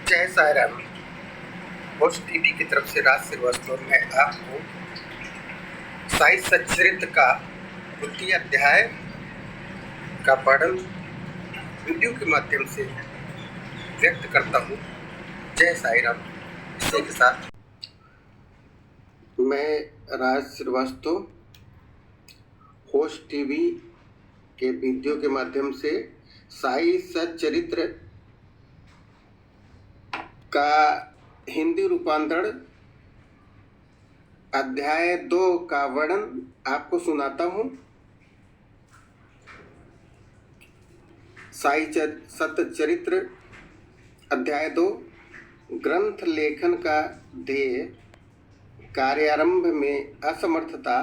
जय Sai Ram. Host TV की तरफ से राज श्रीवास्तव में आपको साई सच्चरित्र का द्वितीय अध्याय का वर्णन वीडियो के माध्यम से व्यक्त करता हूँ। जय साई राम। इसी के साथ मैं राज श्रीवास्तव होस्ट टीवी के वीडियो के माध्यम से साई सच्चरित्र का हिंदी रूपांतरण अध्याय 2 का वर्णन आपको सुनाता हूँ। साई सच्चरित्र अध्याय 2। ग्रंथ लेखन का ध्येय कार्यारंभ में असमर्थता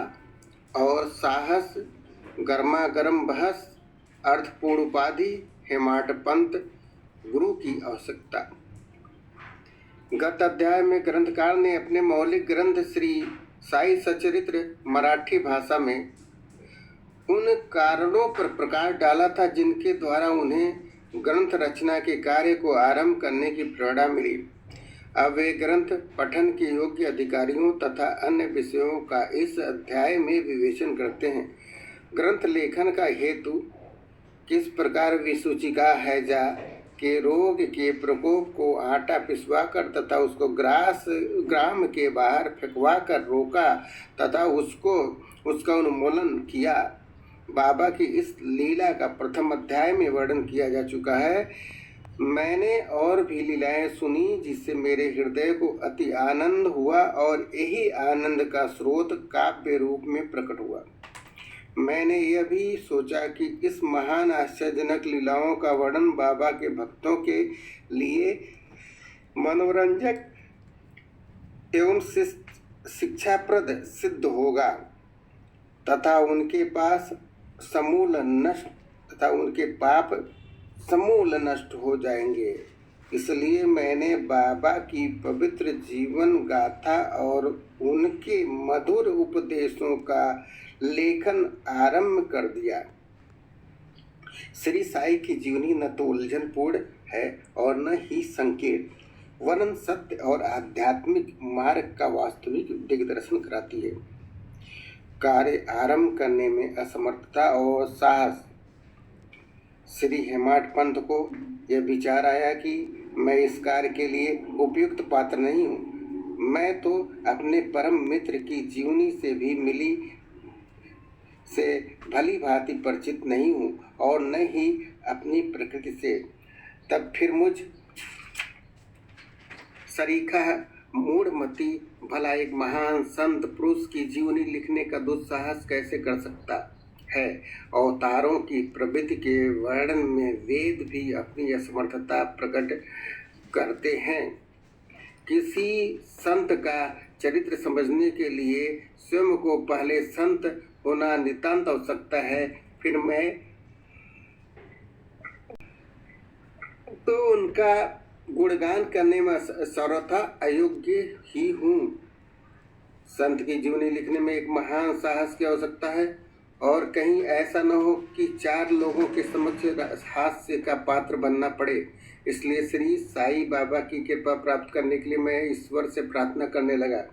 और साहस, गर्मागर्म बहस, अर्थपूर्ण उपाधि, हेमाडपंत, गुरु की आवश्यकता। गत अध्याय में ग्रंथकार ने अपने मौलिक ग्रंथ श्री साई सच्चरित्र मराठी भाषा में उन कारणों पर प्रकाश डाला था जिनके द्वारा उन्हें ग्रंथ रचना के कार्य को आरंभ करने की प्रेरणा मिली। अब वे ग्रंथ पठन के योग्य अधिकारियों तथा अन्य विषयों का इस अध्याय में विवेचन करते हैं। ग्रंथ लेखन का हेतु किस प्रकार विसूचिका हैजा के रोग के प्रकोप को आटा पिसवाकर तथा उसको ग्राम के बाहर फेंकवा कर रोका तथा उसका उन्मूलन किया। बाबा की इस लीला का प्रथम अध्याय में वर्णन किया जा चुका है। मैंने और भी लीलाएं सुनी जिससे मेरे हृदय को अति आनंद हुआ और यही आनंद का स्रोत काव्य रूप में प्रकट हुआ। मैंने यह भी सोचा कि इस महान आश्चर्यजनक लीलाओं का वर्णन बाबा के भक्तों के लिए मनोरंजक एवं शिक्षाप्रद सिद्ध होगा तथा उनके पाप समूल नष्ट हो जाएंगे। इसलिए मैंने बाबा की पवित्र जीवन गाथा और उनके मधुर उपदेशों का लेखन आरंभ कर दिया। श्री साई की जीवनी न तो उलझनपूर्ण है और न ही संकीर्ण, वरन सत्य और आध्यात्मिक मार्ग का वास्तविक दिग्दर्शन कराती है। कार्य आरंभ करने में असमर्थता और साहस। श्री हेमाडपंत को यह विचार आया कि मैं इस कार्य के लिए उपयुक्त पात्र नहीं हूँ। मैं तो अपने परम मित्र की जीवनी से भली भांति परिचित नहीं हूँ और न ही अपनी प्रकृति से। तब फिर मुझ सरीखा मूढ़मती भला एक महान संत पुरुष की जीवनी लिखने का दुस्साहस कैसे कर सकता है। अवतारों की प्रवृत्ति के वर्णन में वेद भी अपनी असमर्थता प्रकट करते हैं। किसी संत का चरित्र समझने के लिए स्वयं को पहले संत होना नितांत आवश्यकता है। फिर मैं तो उनका गुणगान करने में सर्वथा अयोग्य ही हूँ। संत की जीवनी लिखने में एक महान साहस की आवश्यकता है और कहीं ऐसा न हो कि 4 लोगों के समक्ष हास्य का पात्र बनना पड़े। इसलिए श्री साई बाबा की कृपा प्राप्त करने के लिए मैं ईश्वर से प्रार्थना करने लगा।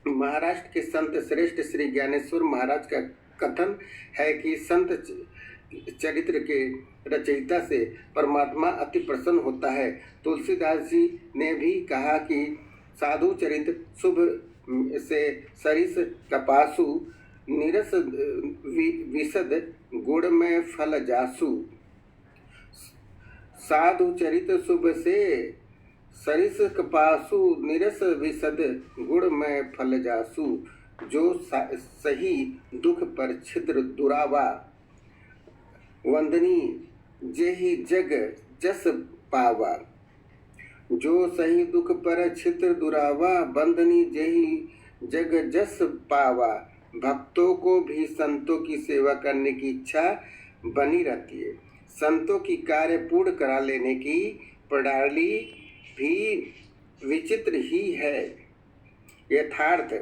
महाराष्ट्र के संत श्रेष्ठ श्री ज्ञानेश्वर महाराज का कथन है कि संत चरित्र के रचयिता से परमात्मा अति प्रसन्न होता है। तुलसीदास जी ने भी कहा कि साधु चरित्र शुभ से सरिस कपासु निरस विशद गुड़ में फल जासु। साधु चरित्र शुभ से सरिस कपासु निरस विशद गुड़ में फल जासु। जो सही दुख पर छिद्र दुरावा वंदनी जेहि जग जस पावा। जो सही दुख पर छिद्र दुरावा बंदनी जेहि जग जस पावा। भक्तों को भी संतों की सेवा करने की इच्छा बनी रहती है। संतों की कार्य पूर्ण करा लेने की प्रणाली भी विचित्र ही है। यथार्थ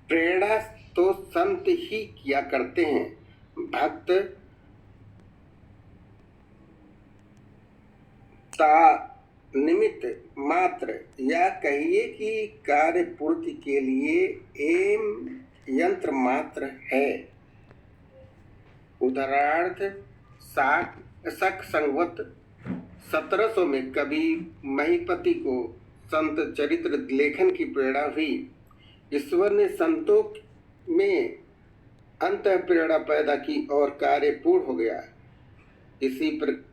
प्रेरणा तो संत ही किया करते हैं। भक्त निमित्त मात्र या कहिए कि कार्य पूर्ति के लिए एम यंत्र मात्र है। उदाहरणार्थ शक संवत 1700 में कवि महीपति को संत चरित्र लेखन की प्रेरणा हुई। ईश्वर ने संतों में अंत प्रेरणा पैदा की और कार्य पूर्ण हो गया। इसी प्रकार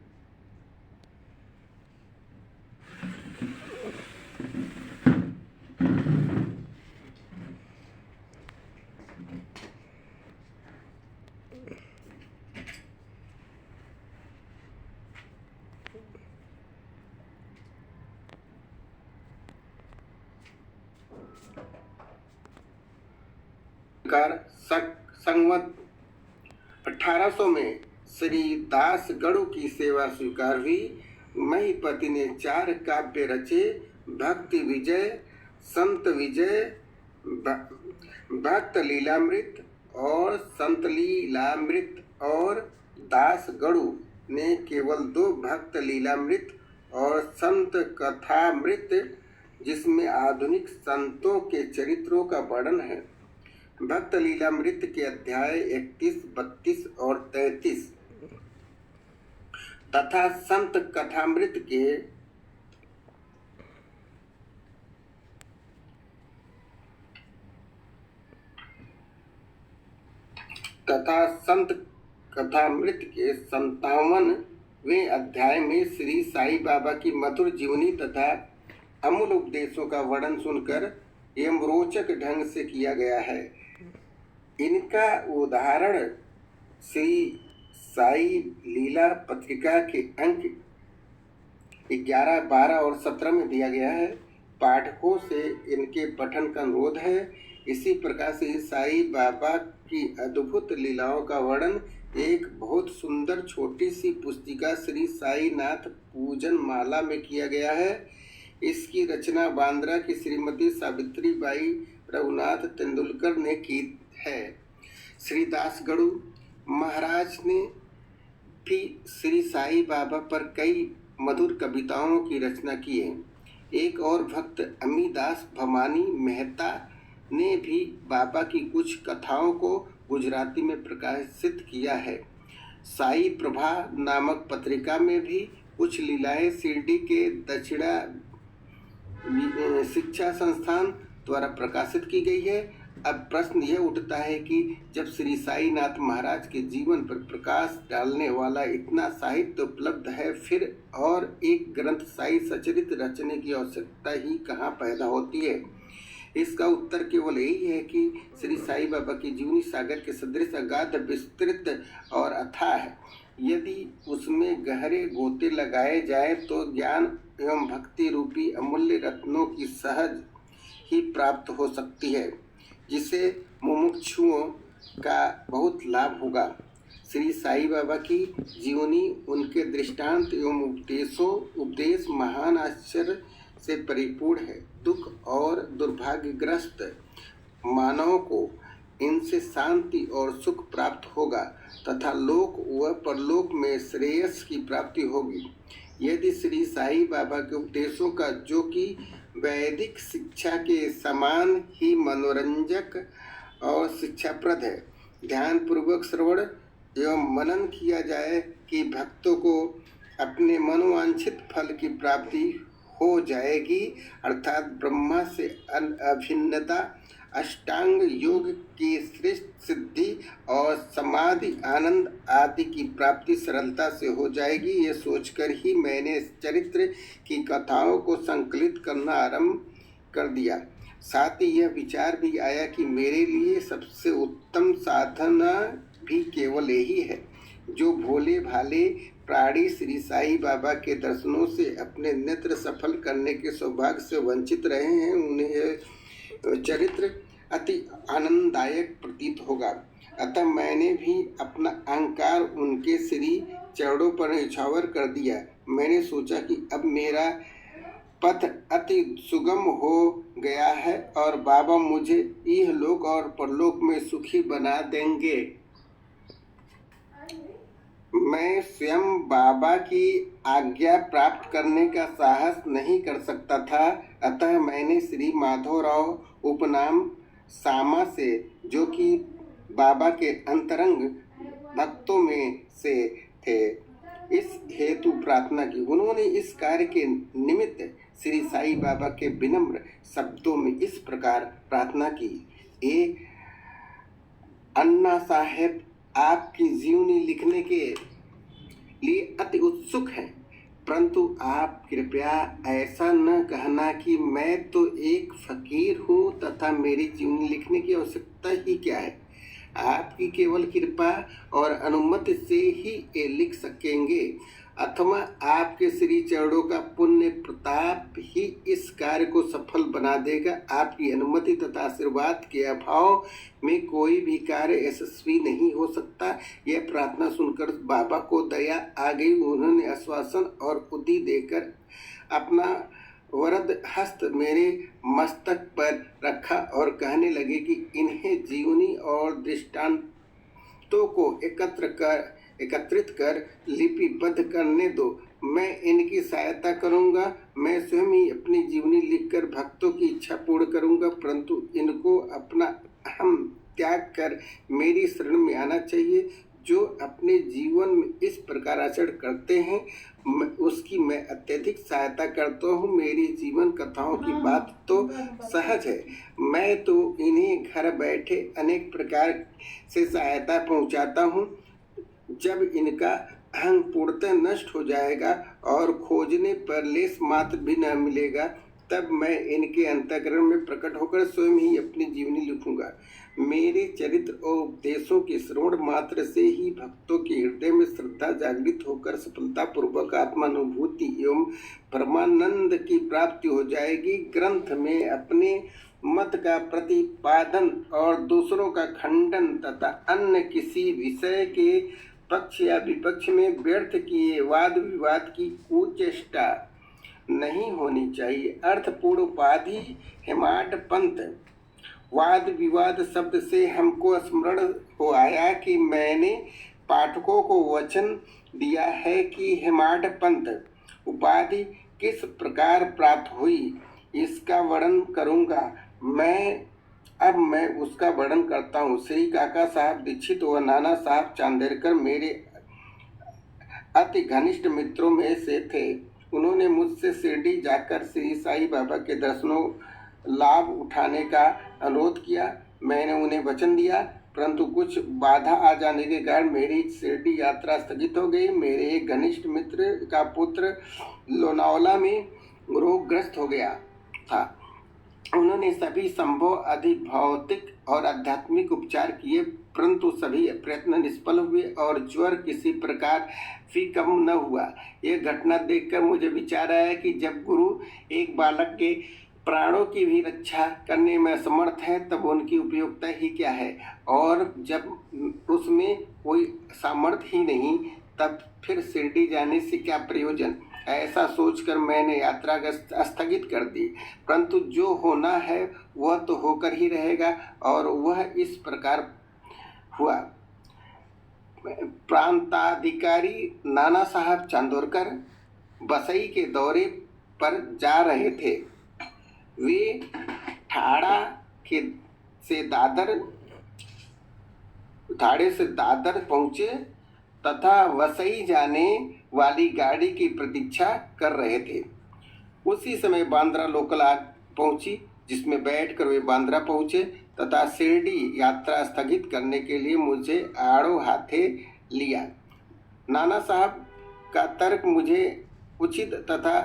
संवत 1800 में श्री दासगढ़ की सेवा स्वीकार हुई। महीपति ने 4 काव्य रचे, भक्ति विजय, संत विजय, भक्त लीलामृत और संत लीलामृत, और दासगढ़ ने केवल 2 भक्त लीलामृत और संत कथामृत, जिसमें आधुनिक संतों के चरित्रों का वर्णन है। भक्त लीलामृत के अध्याय 31, 32 और 33 तथा संत कथामृत के 57वें अध्याय में श्री साईं बाबा की मधुर जीवनी तथा अमूल उपदेशों का वर्णन सुनकर एवं रोचक ढंग से किया गया है। इनका उदाहरण श्री साई लीला पत्रिका के अंक 11, 12 और 17 में दिया गया है। पाठकों से इनके पठन का अनुरोध है। इसी प्रकार से साई बाबा की अद्भुत लीलाओं का वर्णन एक बहुत सुंदर छोटी सी पुस्तिका श्री साईनाथ पूजन माला में किया गया है। इसकी रचना बांद्रा की श्रीमती सावित्रीबाई रघुनाथ तेंदुलकर ने की है। श्री दासगढ़ महाराज ने भी श्री साई बाबा पर कई मधुर कविताओं की रचना की है। एक और भक्त अमीदास भवानी मेहता ने भी बाबा की कुछ कथाओं को गुजराती में प्रकाशित किया है। साई प्रभा नामक पत्रिका में भी कुछ लीलाएं शिरडी के दक्षिणा शिक्षा संस्थान द्वारा प्रकाशित की गई है। अब प्रश्न यह उठता है कि जब श्री साईनाथ महाराज के जीवन पर प्रकाश डालने वाला इतना साहित्य उपलब्ध है, फिर और एक ग्रंथ साई सचरित रचने की आवश्यकता ही कहाँ पैदा होती है। इसका उत्तर केवल यही है कि श्री साई बाबा की जीवनी सागर के सदृश अगाध, विस्तृत और अथाह है। यदि उसमें गहरे गोते लगाए जाए तो ज्ञान एवं भक्ति रूपी अमूल्य रत्नों की सहज ही प्राप्त हो सकती है, जिसे मुमुक्षुओं का बहुत लाभ होगा। श्री साई बाबा की जीवनी, उनके दृष्टांत एवं उपदेश महान आश्चर्य से परिपूर्ण है। दुख और दुर्भाग्यग्रस्त मानव को इनसे शांति और सुख प्राप्त होगा तथा लोक व परलोक में श्रेयस की प्राप्ति होगी। यदि श्री साई बाबा के उपदेशों का, जो कि वैदिक शिक्षा के समान ही मनोरंजक और शिक्षाप्रद है, ध्यान पूर्वक श्रवण एवं मनन किया जाए कि भक्तों को अपने मनोवांछित फल की प्राप्ति हो जाएगी, अर्थात ब्रह्मा से अभिन्नता, अष्टांग योग की श्रेष्ठ सिद्धि और समाधि आनंद आदि की प्राप्ति सरलता से हो जाएगी। ये सोचकर ही मैंने इस चरित्र की कथाओं को संकलित करना आरंभ कर दिया। साथ ही यह विचार भी आया कि मेरे लिए सबसे उत्तम साधना भी केवल यही है। जो भोले भाले प्राणी श्री साई बाबा के दर्शनों से अपने नेत्र सफल करने के सौभाग्य से वंचित रहे हैं, उन्हें यह चरित्र अति आनंददायक प्रतीत होगा। अतः मैंने भी अपना अहंकार उनके श्री चरणों पर न्यौछावर कर दिया। मैंने सोचा कि अब मेरा पथ अति सुगम हो गया है और बाबा मुझे इहलोक और परलोक में सुखी बना देंगे। मैं स्वयं बाबा की आज्ञा प्राप्त करने का साहस नहीं कर सकता था, अतः मैंने श्री माधवराव उपनाम सामा से, जो कि बाबा के अंतरंग भक्तों में से थे, इस हेतु प्रार्थना की। उन्होंने इस कार्य के निमित्त श्री साईं बाबा के विनम्र शब्दों में इस प्रकार प्रार्थना की। ए अन्ना साहेब आपकी जीवनी लिखने के लिए अति उत्सुक हैं, परंतु आप कृपया ऐसा न कहना कि मैं तो एक फकीर हूँ तथा मेरी जीवनी लिखने की आवश्यकता ही क्या है। आपकी केवल कृपा और अनुमति से ही ये लिख सकेंगे, अथवा आपके श्री चरणों का पुण्य प्रताप ही इस कार्य को सफल बना देगा। आपकी अनुमति तथा आशीर्वाद के अभाव में कोई भी कार्य यशस्वी नहीं हो सकता। यह प्रार्थना सुनकर बाबा को दया आ गई। उन्होंने आश्वासन और उदी देकर अपना वरद हस्त मेरे मस्तक पर रखा और कहने लगे कि इन्हें जीवनी और दृष्टांतों को एकत्रित कर लिपिबद्ध करने दो। मैं इनकी सहायता करूंगा। मैं स्वयं ही अपनी जीवनी लिखकर भक्तों की इच्छा पूर्ण करूंगा, परंतु इनको अपना अहम त्याग कर मेरी शरण में आना चाहिए। जो अपने जीवन में इस प्रकार आचरण करते हैं उसकी मैं अत्यधिक सहायता करता हूँ। मेरी जीवन कथाओं की बात तो सहज है, मैं तो इन्हें घर बैठे अनेक प्रकार से सहायता पहुँचाता हूँ। जब इनका अहंग पूर्णतः नष्ट हो जाएगा और खोजने पर लेस मात्र भी न मिलेगा, तब मैं इनके अंतःकरण में प्रकट होकर स्वयं ही अपनी जीवनी लिखूंगा। मेरे चरित्र और उपदेशों के श्रवण मात्र से ही भक्तों के हृदय में श्रद्धा जागृत होकर सफलतापूर्वक आत्मानुभूति एवं परमानंद की प्राप्ति हो जाएगी। ग्रंथ में अपने मत का प्रतिपादन और दूसरों का खंडन तथा अन्य किसी विषय के पक्ष या विपक्ष में व्यर्थ किए वाद विवाद की कुचेष्टा नहीं होनी चाहिए। अर्थपूर्ण उपाधि हेमाड पंथ। वाद विवाद शब्द से हमको स्मरण हो आया कि मैंने पाठकों को वचन दिया है कि हेमाड पंथ उपाधि किस प्रकार प्राप्त हुई इसका वर्णन करूंगा। मैं उसका वर्णन करता हूँ। श्री काका साहब दीक्षित व नाना साहब चांदेरकर मेरे अति घनिष्ठ मित्रों में से थे। उन्होंने मुझसे शिरडी जाकर श्री साईं बाबा के दर्शनों लाभ उठाने का अनुरोध किया। मैंने उन्हें वचन दिया, परंतु कुछ बाधा आ जाने के कारण मेरी शिरडी यात्रा स्थगित हो गई। मेरे एक घनिष्ठ मित्र का पुत्र लोनावला में रोगग्रस्त हो गया था। उन्होंने सभी संभव अधिक भौतिक और आध्यात्मिक उपचार किए, परंतु सभी प्रयत्न निष्फल हुए और ज्वर किसी प्रकार भी कम न हुआ। यह घटना देखकर मुझे विचार आया कि जब गुरु एक बालक के प्राणों की भी रक्षा करने में समर्थ है, तब उनकी उपयोगिता ही क्या है, और जब उसमें कोई सामर्थ्य ही नहीं, तब फिर शिरडी जाने से क्या प्रयोजन। ऐसा सोचकर मैंने यात्रा स्थगित कर दी, परंतु जो होना है वह तो होकर ही रहेगा, और वह इस प्रकार हुआ। प्रांताधिकारी नाना साहब चांदोरकर बसई के दौरे पर जा रहे थे। वे ठाड़ा से दादर पहुंचे तथा वसई जाने वाली गाड़ी की प्रतीक्षा कर रहे थे। उसी समय बांद्रा लोकल आ पहुंची, जिसमें बैठकर वे बांद्रा पहुंचे तथा शिरडी यात्रा स्थगित करने के लिए मुझे आड़ो हाथे लिया। नाना साहब का तर्क मुझे उचित तथा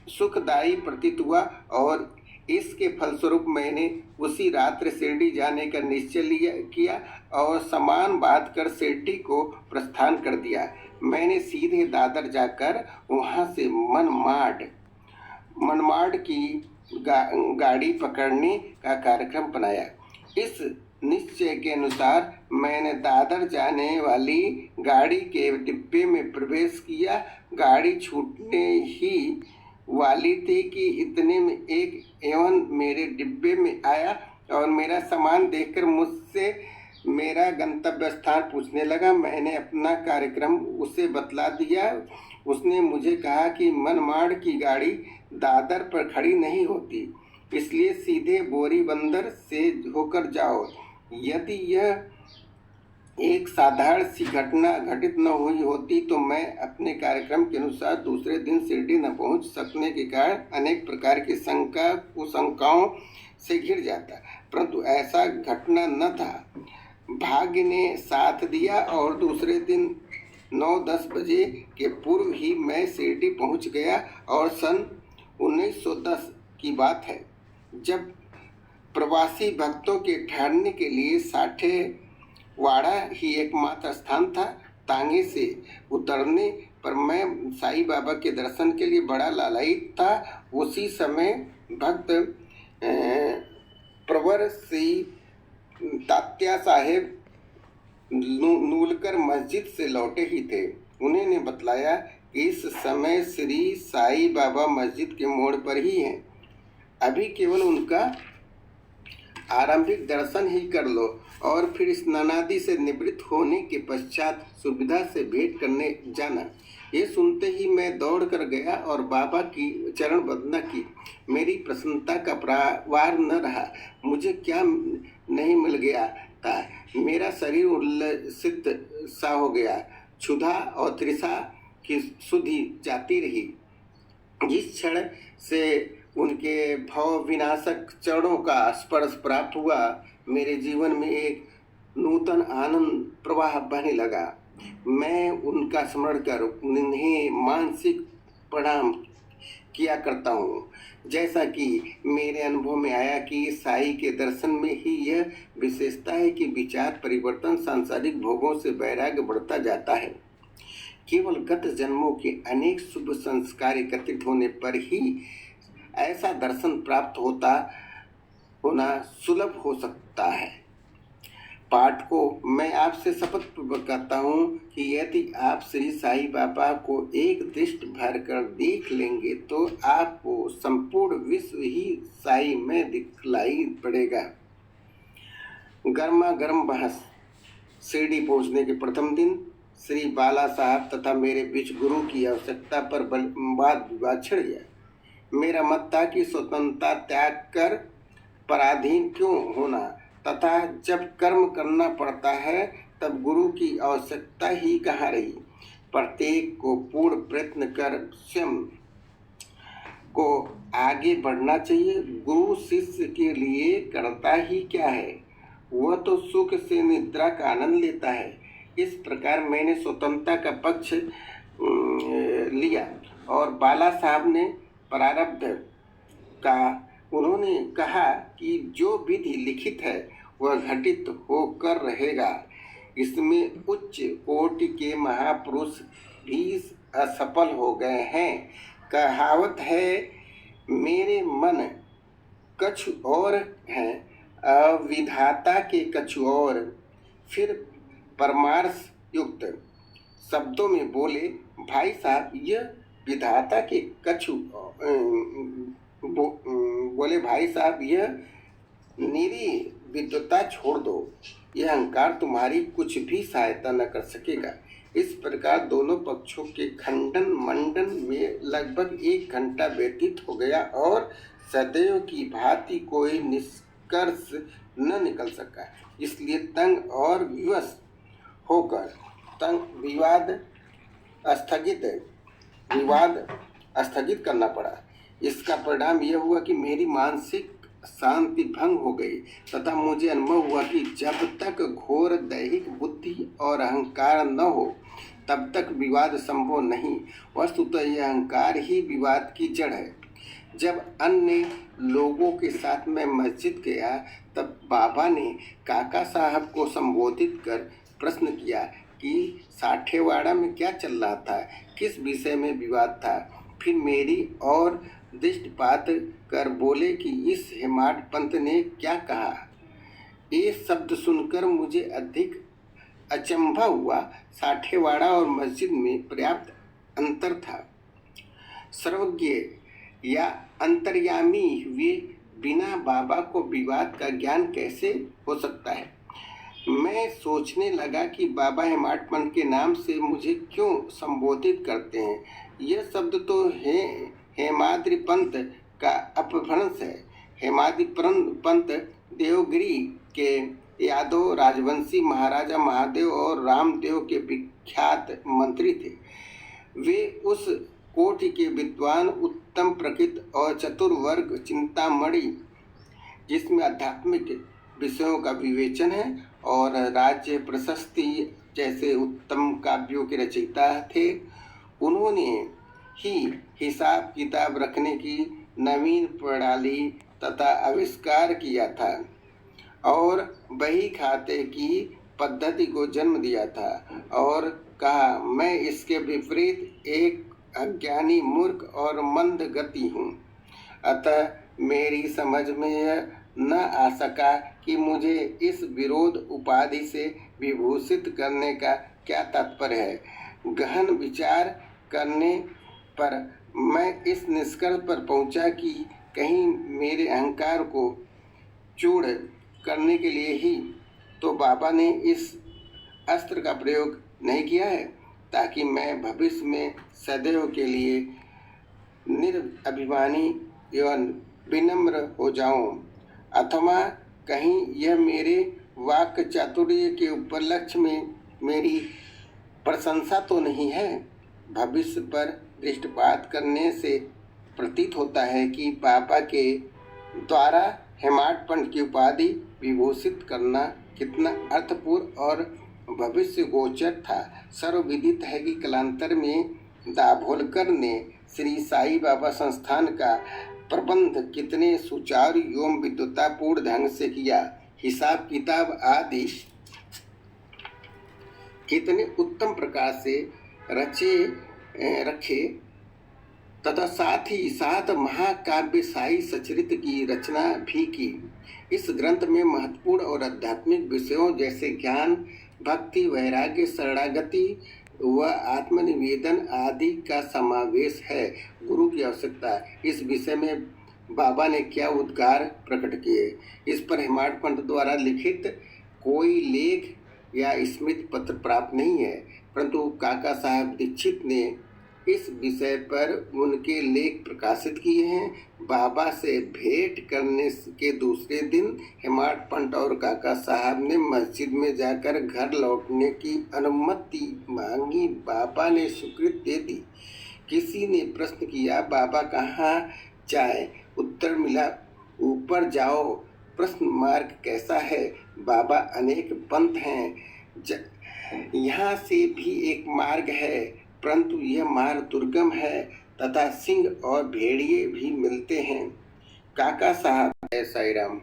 सुखदायी प्रतीत हुआ और इसके फलस्वरूप मैंने उसी रात्रि शिरडी जाने का निश्चय किया और सामान बांधकर शिरडी को प्रस्थान कर दिया। मैंने सीधे दादर जाकर वहां से मनमाड की गाड़ी पकड़ने का कार्यक्रम बनाया। इस निश्चय के अनुसार मैंने दादर जाने वाली गाड़ी के डिब्बे में प्रवेश किया। गाड़ी छूटने ही वाली थी कि इतने में एक एवं मेरे डिब्बे में आया और मेरा सामान देखकर मुझसे मेरा गंतव्य स्थान पूछने लगा। मैंने अपना कार्यक्रम उसे बतला दिया। उसने मुझे कहा कि मनमाड़ की गाड़ी दादर पर खड़ी नहीं होती, इसलिए सीधे बोरी बंदर से होकर जाओ। यदि यह एक साधारण सी घटना घटित न हुई होती तो मैं अपने कार्यक्रम के अनुसार दूसरे दिन शिरडी न पहुंच सकने के कारण अनेक प्रकार की शंका कुशंकाओं से घिर जाता, परंतु ऐसा घटना न था। भाग्य ने साथ दिया और दूसरे दिन 9-10 बजे के पूर्व ही मैं शिरडी पहुंच गया। और सन 1910 की बात है, जब प्रवासी भक्तों के ठहरने के लिए साठेवाड़ा ही एकमात्र स्थान था। तांगे से उतरने पर मैं साईं बाबा के दर्शन के लिए बड़ा लालायित था। उसी समय भक्त प्रवर श्री तात्या साहेब नूलकर मस्जिद से लौटे ही थे। उन्होंने बतलाया कि इस समय श्री साईं बाबा मस्जिद के मोड़ पर ही हैं, अभी केवल उनका आरंभिक दर्शन ही कर लो और फिर स्नानादि से निवृत्त होने के पश्चात सुविधा से भेंट करने जाना। ये सुनते ही मैं दौड़ कर गया और बाबा की चरण वंदना की। मेरी प्रसन्नता का पार न रहा। मुझे क्या नहीं मिल गया था। मेरा शरीर उल्लसित सा हो गया। क्षुधा और तृषा की सुधि जाती रही। जिस क्षण से उनके भव विनाशक चरणों का स्पर्श प्राप्त हुआ, मेरे जीवन में एक नूतन आनंद प्रवाह बहने लगा। मैं उनका स्मरण कर उन्हें मानसिक प्रणाम किया करता हूँ। जैसा कि मेरे अनुभव में आया कि साई के दर्शन में ही यह विशेषता है कि विचार परिवर्तन सांसारिक भोगों से वैराग्य बढ़ता जाता है। केवल गत जन्मों के अनेक शुभ संस्कार एकत्रित होने पर ही ऐसा दर्शन प्राप्त होना सुलभ हो सकता है। पाठकों, मैं आपसे शपथ पूर्वक कहता हूँ कि यदि आप श्री साईं बाबा को एक दृष्टि भर कर देख लेंगे तो आपको संपूर्ण विश्व ही साई में दिखलाई पड़ेगा। गर्मा गर्म बहस। शिरडी पहुँचने के प्रथम दिन श्री बाला साहब तथा मेरे बीच गुरु की आवश्यकता पर वाद विवाद छिड़ गया। मेरा मत था कि स्वतंत्रता त्याग कर पराधीन क्यों होना तथा जब कर्म करना पड़ता है तब गुरु की आवश्यकता ही कहाँ रही। प्रत्येक को पूर्ण प्रयत्न कर स्वयं को आगे बढ़ना चाहिए। गुरु शिष्य के लिए करता ही क्या है, वह तो सुख से निद्रा का आनंद लेता है। इस प्रकार मैंने स्वतंत्रता का पक्ष लिया और बाला साहब ने प्रारब्ध का। उन्होंने कहा कि जो विधि लिखित है वह घटित होकर रहेगा। इसमें उच्च कोटि के महापुरुष भी असफल हो गए हैं। कहावत है, मेरे मन कछु और हैं, विधाता के कछु और। फिर परमार्थ युक्त शब्दों में बोले, भाई साहब यह विधाता के कछु बोले भाई साहब यह निरी विद्वता छोड़ दो, यह अहंकार तुम्हारी कुछ भी सहायता न कर सकेगा। इस प्रकार दोनों पक्षों के खंडन मंडन में लगभग 1 घंटा व्यतीत हो गया और सदैव की भांति कोई निष्कर्ष न निकल सका। इसलिए तंग और विवश होकर विवाद स्थगित करना पड़ा। इसका परिणाम यह हुआ कि मेरी मानसिक शांति भंग हो गई तथा मुझे अनुभव हुआ कि जब तक घोर दैहिक बुद्धि और अहंकार न हो तब तक विवाद संभव नहीं। वस्तुतः यह अहंकार ही विवाद की जड़ है। जब अन्य लोगों के साथ मैं मस्जिद गया तब बाबा ने काका साहब को संबोधित कर प्रश्न किया कि साठेवाड़ा में क्या चल रहा था, किस विषय में विवाद था। फिर मेरी और दृष्टिपात कर बोले कि इस हेमाड पंत ने क्या कहा। ये शब्द सुनकर मुझे अधिक अचंभा हुआ। साठेवाड़ा और मस्जिद में पर्याप्त अंतर था। सर्वज्ञ या अंतर्यामी हुए बिना बाबा को विवाद का ज्ञान कैसे हो सकता है। मैं सोचने लगा कि बाबा हेमाडपंत के नाम से मुझे क्यों संबोधित करते हैं। यह शब्द तो हेमाद्रि पंत का अपभ्रंश है। हेमाद्रि पंत देवगिरी के यादव राजवंशी महाराजा महादेव और रामदेव के विख्यात मंत्री थे। वे उस कोटि के विद्वान, उत्तम प्रकृति और चतुर वर्ग चिंतामणि, जिसमें आध्यात्मिक विषयों का विवेचन है और राज्य प्रशस्ति जैसे उत्तम काव्यों के रचयिता थे। उन्होंने ही हिसाब किताब रखने की नवीन प्रणाली तथा आविष्कार किया था और बही खाते की पद्धति को जन्म दिया था और कहा, मैं इसके विपरीत एक अज्ञानी, मूर्ख और मंद गति हूँ। अतः मेरी समझ में यह न आ सका कि मुझे इस विरोध उपाधि से विभूषित करने का क्या तात्पर्य है। गहन विचार करने पर मैं इस निष्कर्ष पर पहुंचा कि कहीं मेरे अहंकार को चूर्ण करने के लिए ही तो बाबा ने इस अस्त्र का प्रयोग नहीं किया है, ताकि मैं भविष्य में सदैव के लिए निरभिमानी एवं विनम्र हो जाऊं, अथवा कहीं यह मेरे वाक्य चातुर्य के उपलक्ष्य में मेरी प्रशंसा तो नहीं है। भविष्य पर दृष्टिपात करने से प्रतीत होता है कि बाबा के द्वारा हेमाडपंत की उपाधि विभूषित करना कितना अर्थपूर्ण और भविष्य गोचर था। सर्वविदित है कि कालांतर में दाभोलकर ने श्री साई बाबा संस्थान का प्रबंध कितने सुचारू एवं विद्वतापूर्ण ढंग से किया, हिसाब किताब आदि कितने उत्तम प्रकार से रखे तथा साथ ही साथ महाकाव्य साई सचरित की रचना भी की। इस ग्रंथ में महत्वपूर्ण और आध्यात्मिक विषयों जैसे ज्ञान, भक्ति, वैराग्य, शरणागति व आत्मनिवेदन आदि का समावेश है। गुरु की आवश्यकता, इस विषय में बाबा ने क्या उद्गार प्रकट किए। इस पर हेमाडपंत द्वारा लिखित कोई लेख या स्मृति पत्र प्राप्त नहीं है, परंतु काका साहब दीक्षित ने इस विषय पर उनके लेख प्रकाशित किए हैं। बाबा से भेंट करने के दूसरे दिन हेमाडपंत और काका साहब ने मस्जिद में जाकर घर लौटने की अनुमति मांगी। बाबा ने स्वीकृति दे दी। किसी ने प्रश्न किया, बाबा कहाँ जाए? उत्तर मिला, ऊपर जाओ। प्रश्न, मार्ग कैसा है? बाबा, अनेक पंथ हैं, यहाँ से भी एक मार्ग है, परंतु यह मार्ग दुर्गम है तथा सिंह और भेड़िए भी मिलते हैं। काका साहब, जय साई राम।